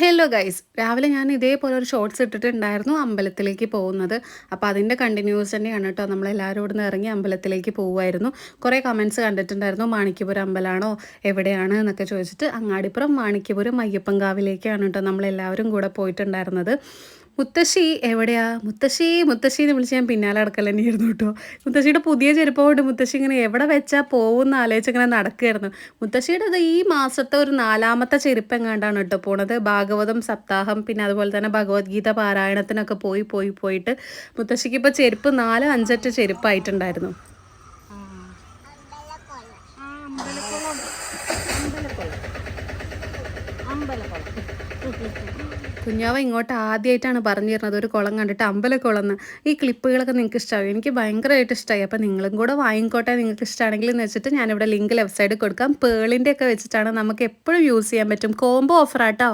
Hello guys, രാവിലെ ഞാൻ ഇതേപോലെ ഒരു ഷോർട്സ് ഇട്ടിട്ടുണ്ടായിരുന്നു അമ്പലത്തിലേക്ക് പോകുന്നത്. അപ്പോൾ അതിൻ്റെ കണ്ടിന്യൂസ് തന്നെയാണ് കേട്ടോ. നമ്മളെല്ലാവരും ഇവിടുന്ന് ഇറങ്ങി അമ്പലത്തിലേക്ക് പോകുമായിരുന്നു. കുറേ കമൻറ്റ്സ് കണ്ടിട്ടുണ്ടായിരുന്നു, മാണിക്യപുരം അമ്പലമാണോ എവിടെയാണ് എന്നൊക്കെ ചോദിച്ചിട്ട്. അങ്ങാടിപ്പുറം മാണിക്യപുരം അയ്യപ്പൻകാവിലേക്കാണ് കേട്ടോ നമ്മളെല്ലാവരും കൂടെ പോയിട്ടുണ്ടായിരുന്നത്. മുത്തശ്ശി എവിടെയാ, മുത്തശ്ശി മുത്തശ്ശി എന്ന് വിളിച്ച് ഞാൻ പിന്നാലെ നടക്കൽ തന്നെയായിരുന്നു കേട്ടോ. മുത്തശ്ശിയുടെ പുതിയ ചെരുപ്പ് കൊണ്ട് മുത്തശ്ശി ഇങ്ങനെ എവിടെ വെച്ചാൽ പോകുമെന്ന് ആലോചിച്ച് ഇങ്ങനെ നടക്കുകയായിരുന്നു. മുത്തശ്ശിയുടെ ഈ മാസത്തെ ഒരു 4ാമത്തെ ചെരുപ്പ് എങ്ങാണ്ടാണ് കേട്ടോ പോണത്. ഭാഗവതം സപ്താഹം പിന്നെ അതുപോലെ തന്നെ ഭഗവത്ഗീത പാരായണത്തിനൊക്കെ പോയിട്ട് മുത്തശ്ശിക്ക് ഇപ്പോൾ ചെരുപ്പ് 4, 5 ചെരുപ്പായിട്ടുണ്ടായിരുന്നു. കുഞ്ഞാവ ഇങ്ങോട്ട് ആദ്യമായിട്ടാണ് പറഞ്ഞു തരുന്നത് ഒരു കുളം കണ്ടിട്ട് അമ്പലക്കുളം എന്ന്. ഈ ക്ലിപ്പുകളൊക്കെ നിങ്ങൾക്ക് ഇഷ്ടമായി, എനിക്ക് ഭയങ്കരമായിട്ട് ഇഷ്ടമായി. അപ്പോൾ നിങ്ങളും കൂടെ വാങ്ങിക്കോട്ടെ നിങ്ങൾക്ക് ഇഷ്ടമാണെങ്കിൽ എന്ന് വെച്ചിട്ട് ഞാനിവിടെ ലിങ്ക് ലെഫ്റ്റ് സൈഡിൽ കൊടുക്കാം. പേളിൻ്റെ ഒക്കെ വെച്ചിട്ടാണ്, നമുക്ക് എപ്പോഴും യൂസ് ചെയ്യാൻ പറ്റും. കോംബോ ഓഫറാട്ടോ.